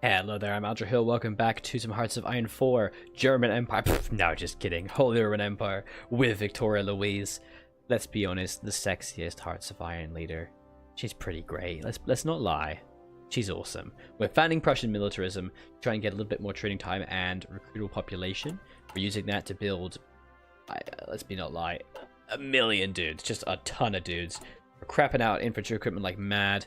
Hello there, I'm HOi4. Welcome back to some Hearts of Iron 4 German Empire. No, just kidding. Holy Roman Empire with Victoria Louise. Let's be honest, the sexiest Hearts of Iron leader. She's pretty great. Let's not lie. She's awesome. We're fanning Prussian militarism, trying to get a little bit more training time and recruitable population. We're using that to build, let's not lie, 1 million dudes. Just a ton of dudes. We're crapping out infantry equipment like mad.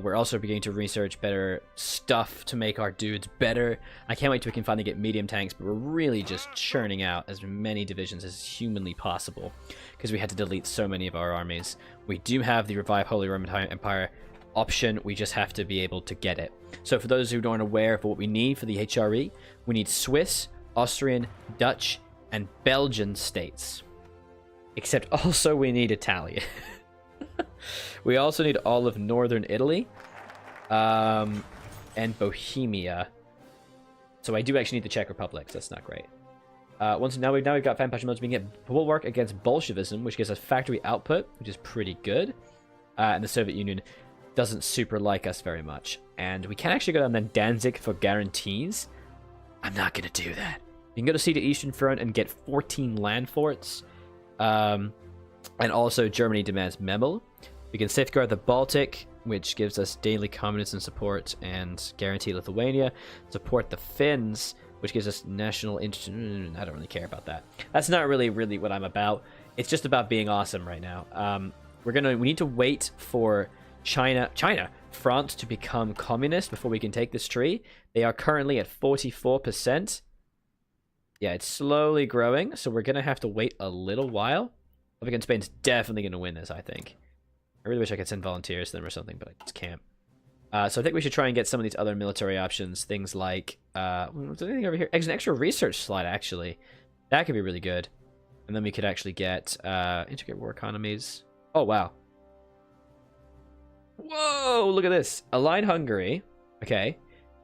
We're also beginning to research better stuff to make our dudes better. I can't wait till we can finally get medium tanks, but we're really just churning out as many divisions as humanly possible because we had to delete so many of our armies. We do have the Revive Holy Roman Empire option, we just have to be able to get it. So for those who aren't aware of what we need for the HRE, we need Swiss, Austrian, Dutch, and Belgian states. Except also we need Italian. We also need all of northern Italy and Bohemia. So I do actually need the Czech Republic, so that's not great. Now we've got fan passion modes. We can get bulwark against Bolshevism, which gives us factory output, which is pretty good. And the Soviet Union doesn't super like us very much. And we can actually go down then Danzig for guarantees. I'm not going to do that. You can go to Sea to Eastern Front and get 14 land forts. And also Germany demands Memel. We can safeguard the Baltic, which gives us daily communism support and guarantee Lithuania. Support the Finns, which gives us national interest. I don't really care about that. That's not really what I'm about. It's just about being awesome right now. We need to wait for France to become communist before we can take this tree. They are currently at 44%. Yeah, it's slowly growing, so we're gonna have to wait a little while. Again, Spain's definitely gonna win this, I think. I really wish I could send volunteers to them or something, but I just can't. So I think we should try and get some of these other military options. Things like, what's anything over here? An extra research slot, actually. That could be really good. And then we could actually get integrate war economies. Oh, wow. Whoa, look at this. Align Hungary. Okay.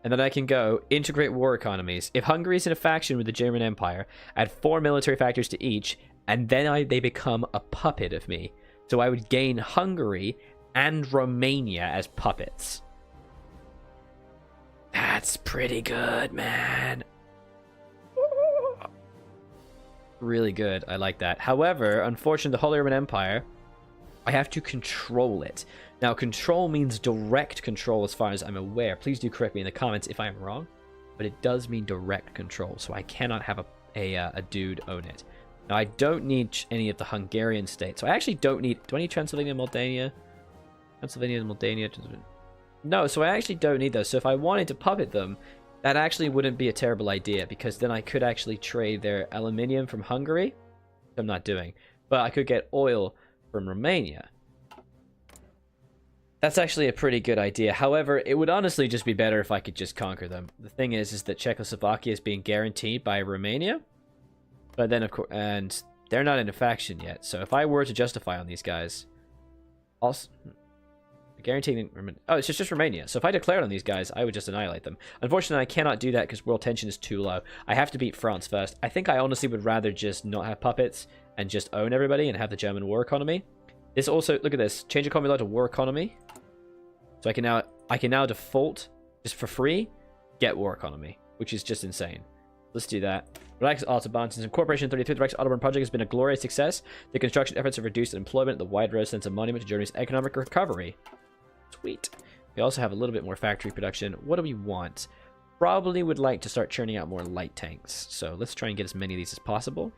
And then I can go integrate war economies. If Hungary is in a faction with the German Empire, add 4 military factors to each, and then they become a puppet of me. So I would gain Hungary and Romania as puppets. That's pretty good, man. Really good. I like that. However, unfortunately, the Holy Roman Empire, I have to control it. Now, control means direct control as far as I'm aware. Please do correct me in the comments if I'm wrong. But it does mean direct control, so I cannot have a dude own it. Now, I don't need any of the Hungarian states. So I actually don't need... Do I need Transylvania and Moldavia? Transylvania and Moldavia? No, so I actually don't need those. So if I wanted to puppet them, that actually wouldn't be a terrible idea, because then I could actually trade their aluminium from Hungary, which I'm not doing. But I could get oil from Romania. That's actually a pretty good idea. However, it would honestly just be better if I could just conquer them. The thing is that Czechoslovakia is being guaranteed by Romania. But then, of course, and they're not in a faction yet. So if I were to justify on these guys, also guaranteeing, oh, it's just Romania. So if I declared on these guys, I would just annihilate them. Unfortunately, I cannot do that because world tension is too low. I have to beat France first. I think I honestly would rather just not have puppets and just own everybody and have the German war economy. This also, look at this, change economy law to war economy. So I can now default just for free, get war economy, which is just insane. Let's do that. Relax Autobahn. Since Incorporation 33, the Rex Autobahn project has been a glorious success. The construction efforts have reduced employment. The wide road sends a monument to Germany's economic recovery. Sweet. We also have a little bit more factory production. What do we want? Probably would like to start churning out more light tanks. So let's try and get as many of these as possible.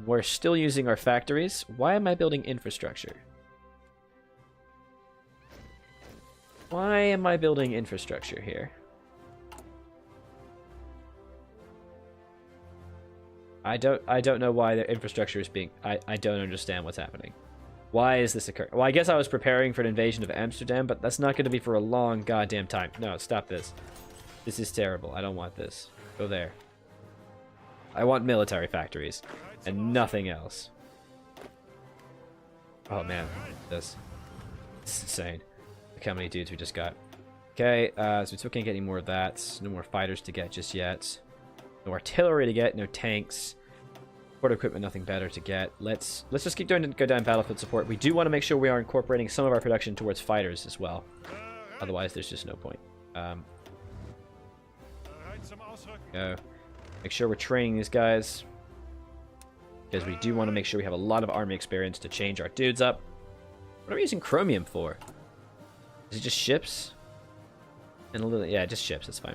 We're still using our factories. Why am I building infrastructure? Why am I building infrastructure here? I don't know why the infrastructure is being... I don't understand what's happening. Why is this occurring? Well, I guess I was preparing for an invasion of Amsterdam, but that's not going to be for a long goddamn time. No, stop this. This is terrible. I don't want this. Go there. I want military factories and nothing else. Oh man, this is insane. Look how many dudes we just got. Okay, so we still can't get any more of that. No more fighters to get just yet. No artillery to get, no tanks. Support equipment, nothing better to go down battlefield support. We do want to make sure we are incorporating some of our production towards fighters as well. Otherwise, there's just no point. Go. Make sure we're training these guys. Because we do want to make sure we have a lot of army experience to change our dudes up. What are we using chromium for? Is it just ships? And a little, yeah, just ships, that's fine.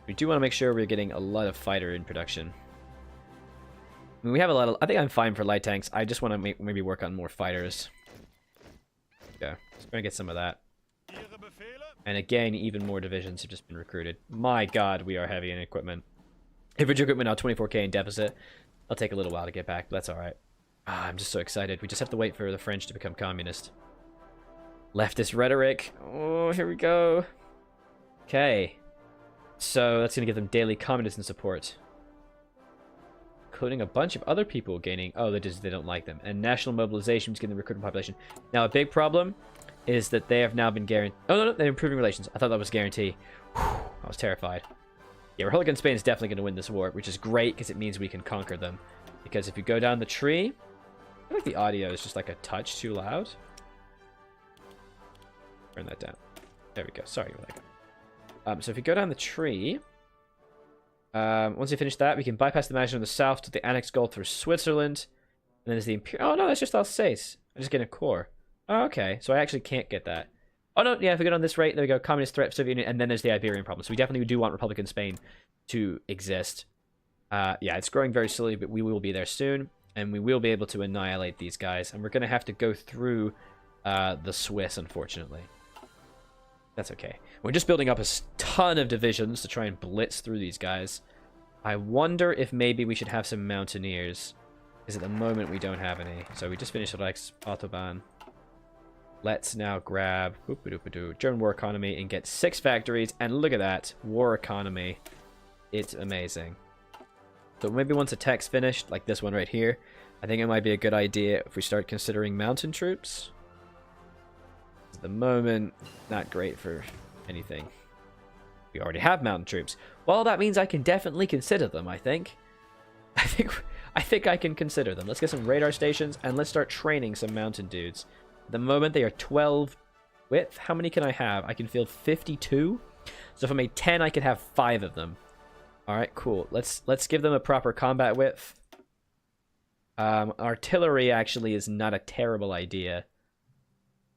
We do want to make sure we're getting a lot of fighter in production. I mean, we have a lot of, I think I'm fine for light tanks. I just want to maybe work on more fighters. Yeah, just gonna get some of that. And again, even more divisions have just been recruited. My god, we are heavy in equipment. Infantry equipment now 24k in deficit. I'll take a little while to get back, but that's alright. Ah, I'm just so excited. We just have to wait for the French to become communist. Leftist rhetoric. Oh, here we go. Okay. So that's going to give them daily communism support. Including a bunch of other people gaining... Oh, they don't like them. And national mobilization is getting the recruiting population. Now, a big problem is that they have now been guaranteed... Oh, no, they're improving relations. I thought that was a guarantee. Whew, I was terrified. Yeah, Republican Spain is definitely going to win this war, which is great because it means we can conquer them. Because if you go down the tree... I feel like the audio is just like a touch too loud. Turn that down. There we go. Sorry, so if you go down the tree... once you finish that, we can bypass the mountain on the south to the annexed Gulf through Switzerland. And then there's the Imperial... Oh, no, that's just Alsace. I'm just getting a core. Oh, okay. So I actually can't get that. Oh, no, yeah, if we go on this rate, there we go. Communist threat, Soviet Union, and then there's the Iberian problem. So we definitely do want Republican Spain to exist. Yeah, it's growing very slowly, but we will be there soon. And we will be able to annihilate these guys. And we're going to have to go through the Swiss, unfortunately. That's okay. We're just building up a ton of divisions to try and blitz through these guys. I wonder if maybe we should have some mountaineers. Because at the moment we don't have any. So we just finished the Autobahn. Let's now grab German war economy and get 6 factories. And look at that. War economy. It's amazing. So maybe once a tech's finished, like this one right here, I think it might be a good idea if we start considering mountain troops. At the moment, not great for anything. We already have mountain troops. Well, that means I can definitely consider them, I think. I think I can consider them. Let's get some radar stations and let's start training some mountain dudes. At the moment, they are 12 width. How many can I have? I can field 52. So if I made 10, I could have 5 of them. All right, cool. Let's give them a proper combat width. Artillery actually is not a terrible idea.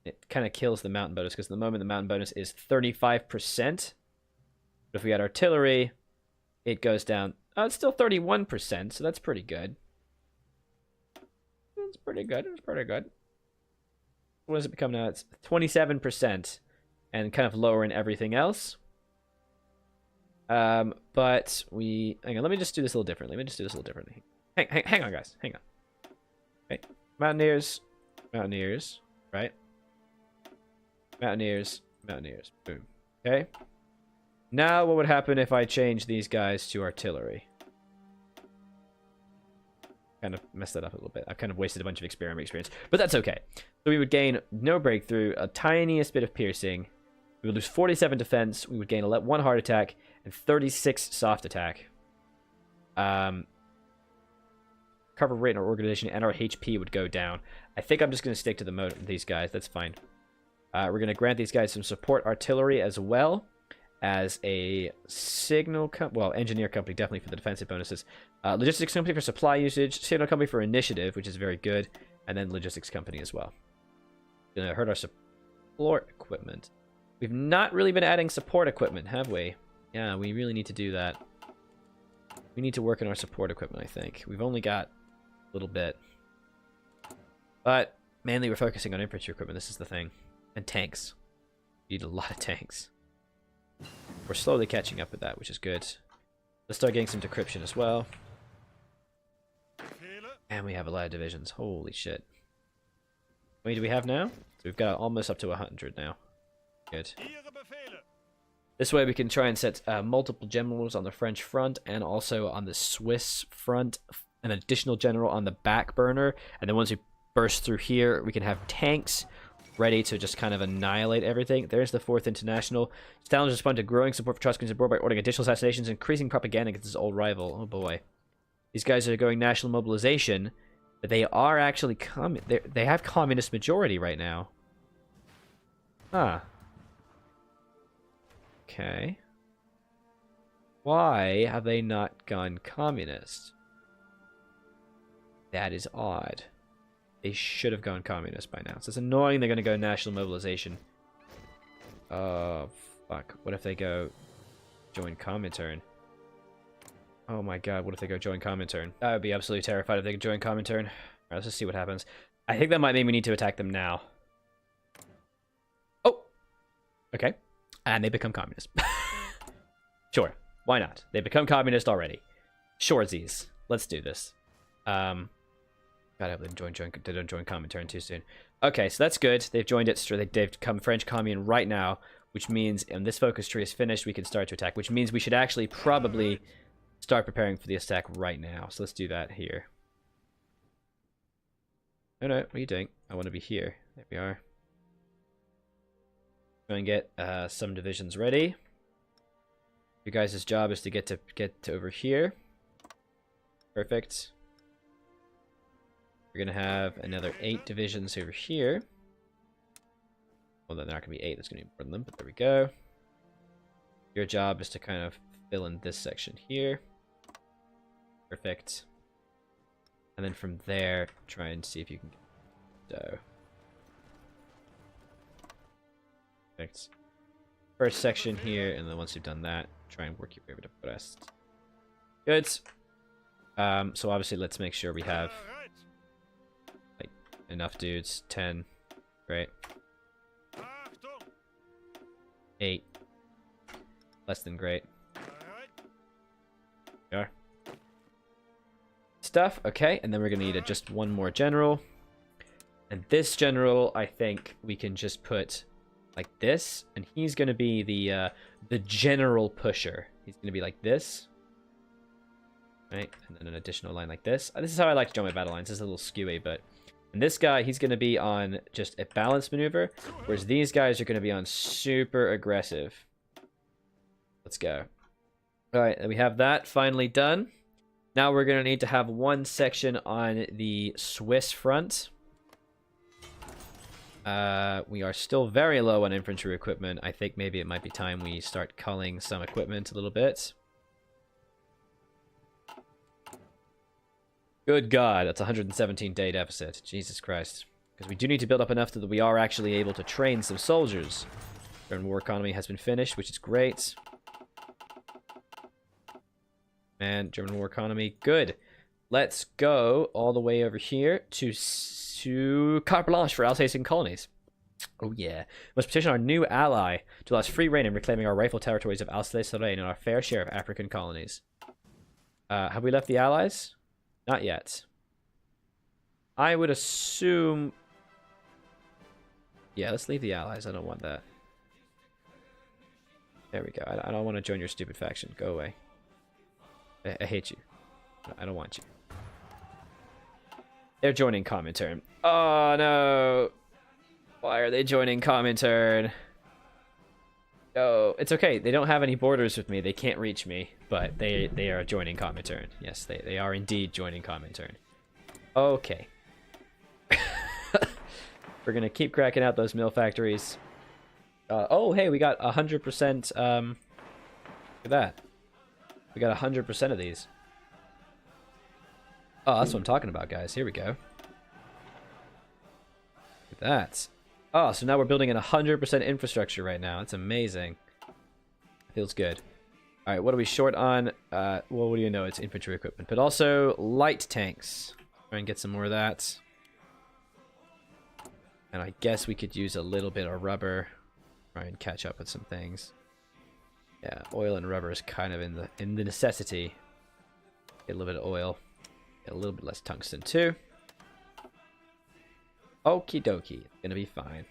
It kind of kills the mountain bonus because at the moment the mountain bonus is 35%. But if we had artillery, it goes down. Oh, it's still 31%, so that's pretty good. That's pretty good. It's pretty good. What does it become now? It's 27% and kind of lower in everything else. But we... Hang on, let me just do this a little differently. Hang on, guys. Hang on. Okay. Mountaineers. Right? Mountaineers. Boom. Okay. Now, what would happen if I change these guys to artillery? Kind of messed that up a little bit. I've kind of wasted a bunch of experiment experience. But that's okay. So we would gain no breakthrough, a tiniest bit of piercing. We would lose 47 defense. We would gain 1 hard attack and 36 soft attack. Cover rate in our organization and our HP would go down. I think I'm just going to stick to these guys. That's fine. We're going to grant these guys some support artillery as well as a signal engineer company, definitely for the defensive bonuses. Logistics company for supply usage, signal company for initiative, which is very good, and then logistics company as well. Going to hurt our support equipment. We've not really been adding support equipment, have we? Yeah, we really need to do that. We need to work on our support equipment, I think. We've only got a little bit. But mainly we're focusing on infantry equipment, this is the thing. And tanks. We need a lot of tanks. We're slowly catching up with that, which is good. Let's start getting some decryption as well. And we have a lot of divisions. Holy shit. How many do we have now? So we've got almost up to 100 now. Good. This way we can try and set multiple generals on the French front and also on the Swiss front. An additional general on the back burner. And then once we burst through here, we can have tanks ready to just kind of annihilate everything. There's the 4th International. Stalin's responded to growing support for Trotsky's support by ordering additional assassinations, increasing propaganda against his old rival. Oh boy. These guys are going national mobilization, but they are actually they have communist majority right now. Huh. Okay. Why have they not gone communist? That is odd. They should have gone communist by now. So it's annoying they're going to go national mobilization. Oh, fuck. What if they go join Comintern? Oh my god, what if they go join Comintern? I would be absolutely terrified if they could join Comintern. Alright, let's just see what happens. I think that might mean we need to attack them now. Oh! Okay. And they become communist. Sure. Why not? They become communist already. Shoresies. Let's do this. God, I hope they don't join Comintern too soon. Okay, so that's good. They've joined it. They've become French Commune right now, which means, and this focus tree is finished, we can start to attack, which means we should actually probably start preparing for the attack right now. So let's do that here. Oh no, what are you doing? I want to be here. There we are. Try and get some divisions ready. Your guys' job is to get to over here. Perfect. We're gonna have another 8 divisions over here. Well, they're not gonna be 8. There's gonna be more than them, but there we go. Your job is to kind of fill in this section here. Perfect. And then from there, try and see if you can get dough. Perfect. First section here, and then once you've done that, try and work your way over to the rest. Good. So obviously, let's make sure we have like enough dudes. 10. Great. 8. Less than great. There. Stuff. Okay, and then we're gonna need just one more general. And this general, I think we can just put like this, and he's gonna be the general pusher. He's gonna be like this, right? And then an additional line like this. This is how I like to draw my battle lines. This is a little skewy, but and this guy, he's gonna be on just a balanced maneuver, whereas these guys are gonna be on super aggressive. Let's go. All right, and we have that finally done. Now we're gonna need to have one section on the Swiss front. We are still very low on infantry equipment. I think maybe it might be time we start culling some equipment a little bit. Good God, that's a 117-day deficit. Jesus Christ. Because we do need to build up enough that we are actually able to train some soldiers. German war economy has been finished, which is great. And German war economy, good. Let's go all the way over here to carte blanche for Alsatian colonies. Oh yeah. We must petition our new ally to allow us free reign in reclaiming our rightful territories of Alsace-Lorraine and our fair share of African colonies. Have we left the allies? Not yet. I would assume... Yeah, let's leave the allies. I don't want that. There we go. I don't want to join your stupid faction. Go away. I hate you. I don't want you. They're joining Comintern. Oh no! Why are they joining Comintern? No, it's okay. They don't have any borders with me. They can't reach me. But they are joining Comintern. Yes, they are indeed joining Comintern. Okay. We're gonna keep cracking out those mill factories. Oh, hey, we got 100%. Look at that. We got 100% of these. Oh, that's what I'm talking about, guys. Here we go. Look at that. Oh, so now we're building in 100% infrastructure right now. That's amazing. Feels good. All right, what are we short on? Well, what do you know? It's infantry equipment, but also light tanks. Try and get some more of that. And I guess we could use a little bit of rubber. Try and catch up with some things. Yeah, oil and rubber is kind of in the necessity. Get a little bit of oil. Get a little bit less tungsten too. Okie dokie. It's gonna be fine.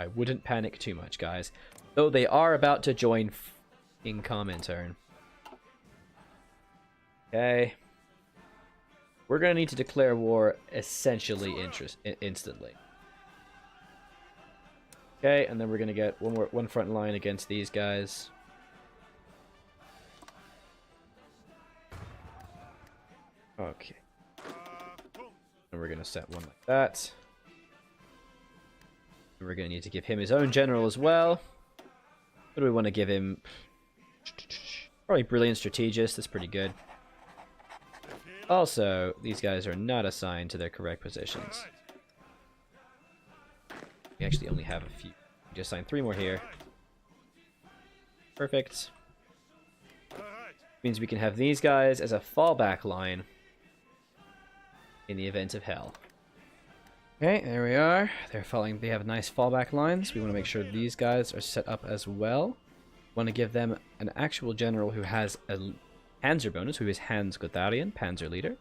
I wouldn't panic too much, guys. Though they are about to join in Comintern. Okay. We're gonna need to declare war essentially instantly. Okay, and then we're gonna get one front line against these guys. Okay. And we're gonna set one like that. And we're gonna need to give him his own general as well. What do we want to give him? Probably brilliant strategist. That's pretty good. Also, these guys are not assigned to their correct positions. We actually only have a few. We just assigned 3 more here. Perfect. Means we can have these guys as a fallback line in the event of hell. Okay, there we are. They're falling. They have nice fallback lines. We want to make sure these guys are set up as well. Want to give them an actual general who has a Panzer bonus, who is Hans Gotharian, Panzer leader.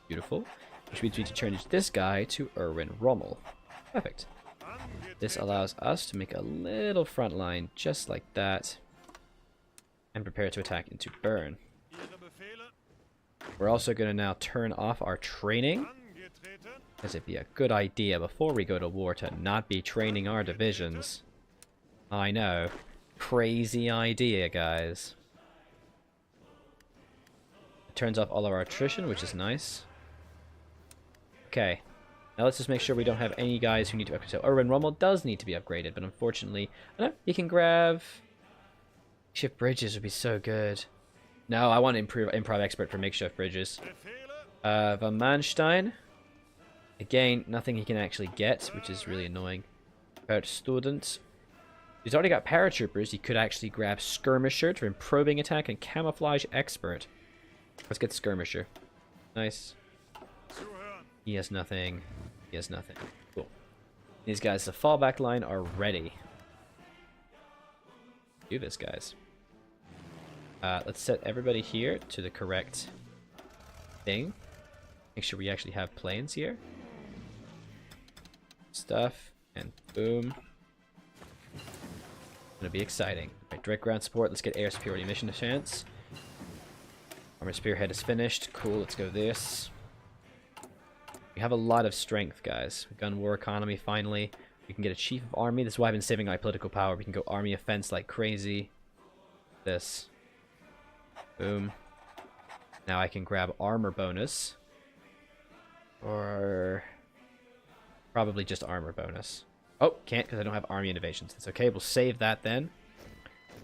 Beautiful. Which means we need to change this guy to Erwin Rommel. Perfect. This allows us to make a little front line just like that. And prepare to attack into Bern. We're also going to now turn off our training. Because it'd be a good idea before we go to war to not be training our divisions. I know. Crazy idea, guys. It turns off all of our attrition, which is nice. Okay. Now let's just make sure we don't have any guys who need to upgrade. So Erwin Rommel does need to be upgraded, but unfortunately... you can grab... Makeshift bridges would be so good. No, I want improv expert for makeshift bridges. Von Manstein. Again, nothing he can actually get, which is really annoying. About students. He's already got paratroopers. He could actually grab skirmisher for improving attack and camouflage expert. Let's get skirmisher. Nice. He has nothing. He has nothing. Cool. These guys, the fallback line, are ready. Do this, guys. Let's set everybody here to the correct thing. Make sure we actually have planes here. Stuff, and boom. Gonna be exciting. Right, direct ground support. Let's get air superiority mission chance. Armor spearhead is finished. Cool. Let's go this. We have a lot of strength, guys. We've gun war economy finally. We can get a chief of army. This is why I've been saving my political power. We can go army offense like crazy. This. Boom. Now I can grab armor bonus. Or probably just armor bonus. Oh, can't because I don't have army innovations. That's okay. We'll save that then.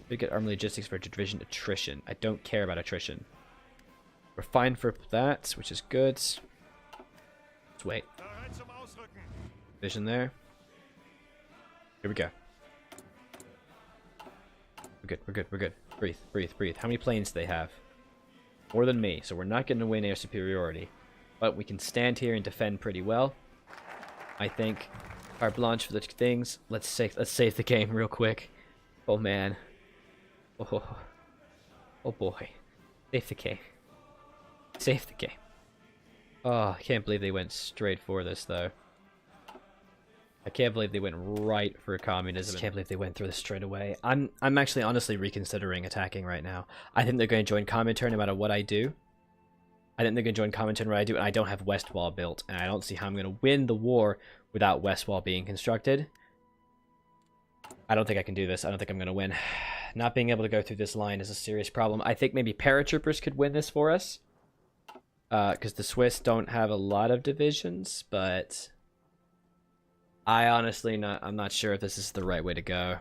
We get army logistics for division attrition. I don't care about attrition. We're fine for that, which is good. Let's wait. Division there. Here we go. We're good, we're good, we're good. Breathe, breathe, breathe. How many planes do they have? More than me, so we're not going to win air superiority. But we can stand here and defend pretty well. I think. Carte blanche for the things. Let's save the game real quick. Oh man. Oh, oh boy. Save the game. Save the game. Oh, I can't believe they went straight for this though. I can't believe they went right for communism. I can't believe they went through this straight away. I'm actually honestly reconsidering attacking right now. I think they're going to join Comintern no matter what I do. I think they're going to join Comintern what I do, and I don't have West Wall built, and I don't see how I'm going to win the war without West Wall being constructed. I don't think I can do this. I don't think I'm going to win. Not being able to go through this line is a serious problem. I think maybe paratroopers could win this for us. Because the Swiss don't have a lot of divisions, but I honestly I'm not sure if this is the right way to go.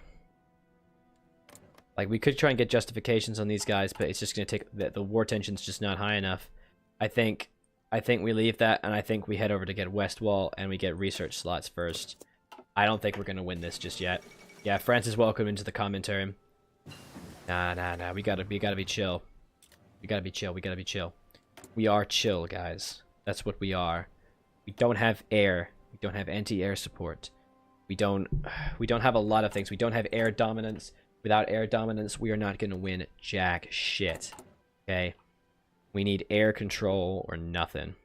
Like, we could try and get justifications on these guys, but it's just going to take the war tension's just not high enough. I think we leave that, and I think we head over to get West Wall, and we get research slots first. I don't think we're going to win this just yet. Yeah, France is welcome into the Comintern. Nah. We gotta be chill. We gotta be chill. We gotta be chill. We are chill, guys. That's what we are. We don't have air. We don't have anti-air support. We don't have a lot of things. We don't have air dominance. Without air dominance, we are not going to win jack shit. Okay? We need air control or nothing.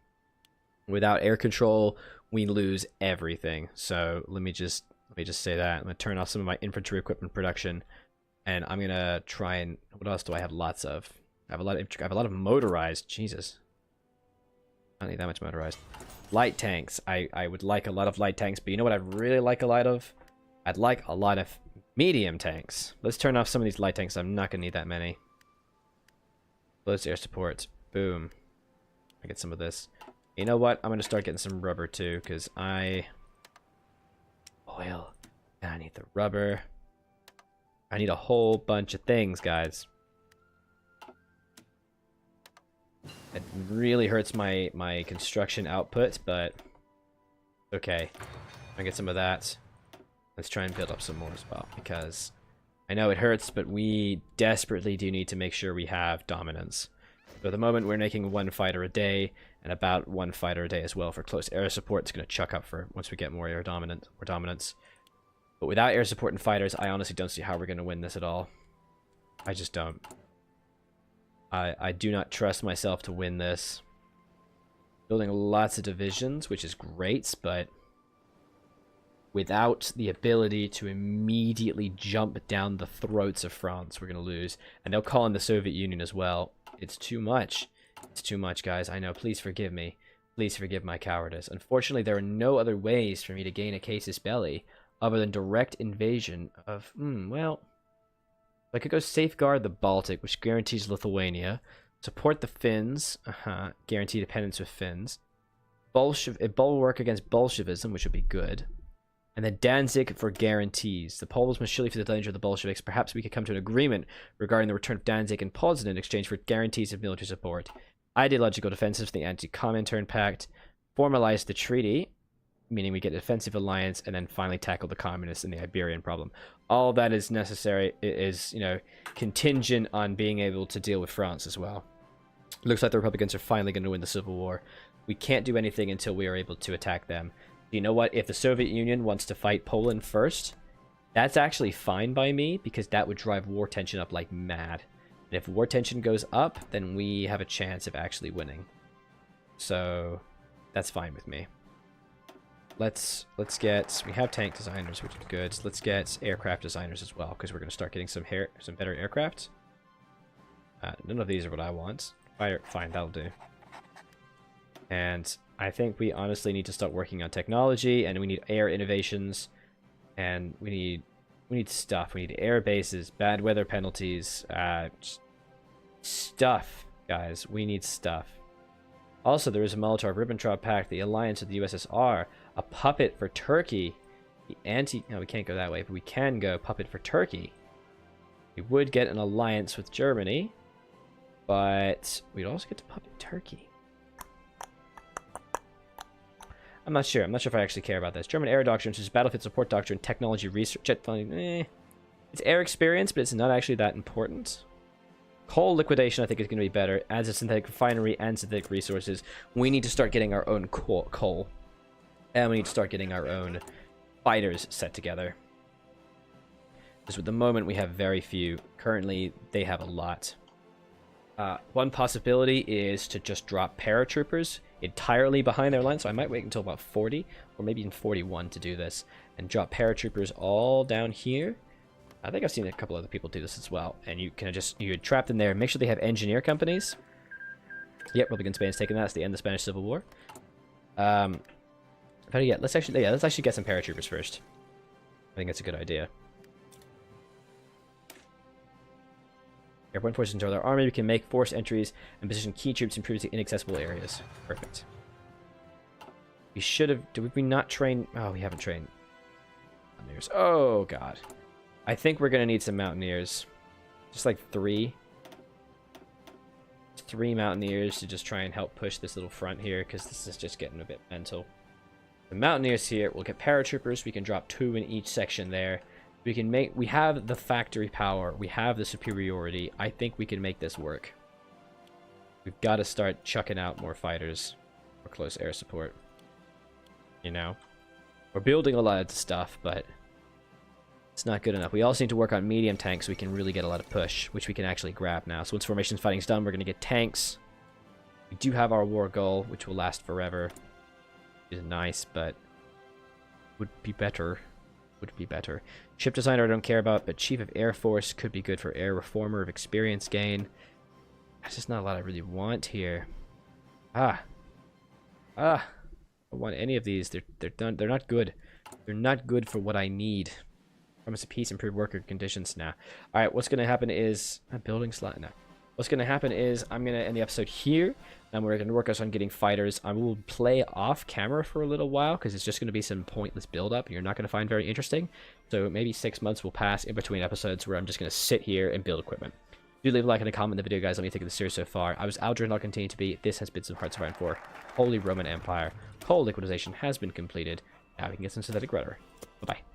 Without air control, we lose everything. So let me just say that. I'm going to turn off some of my infantry equipment production, and I'm going to try and... What else do I have lots of? I have a lot of motorized. Jesus. I don't need that much motorized. Light tanks. I would like a lot of light tanks, but you know what I'd really like a lot of? I'd like a lot of medium tanks. Let's turn off some of these light tanks. I'm not going to need that many. Let's air support. Boom. I get some of this. You know what? I'm going to start getting some rubber too, because oil. And I need the rubber. I need a whole bunch of things, guys. It really hurts my construction output, but okay. I get some of that. Let's try and build up some more as well, because I know it hurts, but we desperately do need to make sure we have dominance. So at the moment, we're making 1 fighter a day, and about 1 fighter a day as well for close air support. It's going to chuck up for once we get more air dominance. But without air support and fighters, I honestly don't see how we're going to win this at all. I just don't. I do not trust myself to win this. Building lots of divisions, which is great, but without the ability to immediately jump down the throats of France, we're going to lose. And they'll call in the Soviet Union as well. It's too much. It's too much, guys. I know. Please forgive me. Please forgive my cowardice. Unfortunately, there are no other ways for me to gain a casus belli other than direct invasion of... well... I could go safeguard the Baltic, which guarantees Lithuania. Support the Finns. Guarantee dependence with Finns. Bulwark against Bolshevism, which would be good. And then Danzig for guarantees. The Poles must surely feel the danger of the Bolsheviks. Perhaps we could come to an agreement regarding the return of Danzig and Poznan in exchange for guarantees of military support. Ideological defensive to the anti-Comintern Pact. Formalize the treaty, meaning we get a defensive alliance, and then finally tackle the communists and the Iberian problem. All that is necessary is, contingent on being able to deal with France as well. Looks like the Republicans are finally going to win the Civil War. We can't do anything until we are able to attack them. You know what? If the Soviet Union wants to fight Poland first, that's actually fine by me, because that would drive war tension up like mad. And if war tension goes up, then we have a chance of actually winning. So that's fine with me. Let's get, we have tank designers, which is good. Let's get aircraft designers as well, because we're going to start getting some better aircraft. None of these are what I want. Fine, that'll do. And I think we honestly need to start working on technology, and we need air innovations, and we need stuff. We need air bases, bad weather penalties, stuff, guys. We need stuff. Also, there is a Molotov-Ribbentrop Pact, the alliance with the USSR, a puppet for Turkey, no, we can't go that way, but we can go puppet for Turkey. We would get an alliance with Germany, but we'd also get to puppet Turkey. I'm not sure if I actually care about this. German air doctrine, which is battlefield support doctrine, technology research, jet funding, It's air experience, but it's not actually that important. Coal liquidation, I think, is going to be better. Adds a synthetic refinery and synthetic resources. We need to start getting our own coal. And we need to start getting our own fighters set together. Because at the moment, we have very few. Currently, they have a lot. One possibility is to just drop paratroopers entirely behind their line. So I might wait until about 40, or maybe even 41 to do this. And drop paratroopers all down here. I think I've seen a couple other people do this as well. And you can just, you trap them there. Make sure they have engineer companies. Yep, Republican Spain's taking that. It's the end of the Spanish Civil War. Better yet, let's actually get some paratroopers first. I think that's a good idea. Airborne forces control their army. We can make force entries and position key troops in previously inaccessible areas. Perfect. We should have... Did we not train... Oh, we haven't trained. Mountaineers. Oh, God. I think we're going to need some Mountaineers. Just like 3. 3 Mountaineers to just try and help push this little front here, because this is just getting a bit mental. The Mountaineers here, we'll get paratroopers. We can drop 2 in each section there. We have the factory power. We have the superiority. I think we can make this work. We've got to start chucking out more fighters for close air support. You know? We're building a lot of stuff, but it's not good enough. We also need to work on medium tanks so we can really get a lot of push, which we can actually grab now. So once formations fighting's done, we're going to get tanks. We do have our war goal, which will last forever. Which is nice, but would be better. Would be better. Ship designer I don't care about, but chief of air force could be good for air reformer of experience gain. That's just not a lot I really want here. I don't want any of these. They're done. They're not good. They're not good for what I need. Promise of peace, improved worker conditions now. All right, what's gonna happen is a building slot now. What's gonna happen is I'm gonna end the episode here, and we're gonna work us on getting fighters. I will play off camera for a little while because it's just gonna be some pointless build-up you're not gonna find very interesting. So maybe 6 months will pass in between episodes where I'm just gonna sit here and build equipment. Do leave a like and a comment in the video, guys. Let me think of the series so far. I was Aldrin, and I'll continue to be. This has been some Hearts of Iron 4. Holy Roman Empire. Coal liquidization has been completed. Now we can get some synthetic rudder. Bye-bye.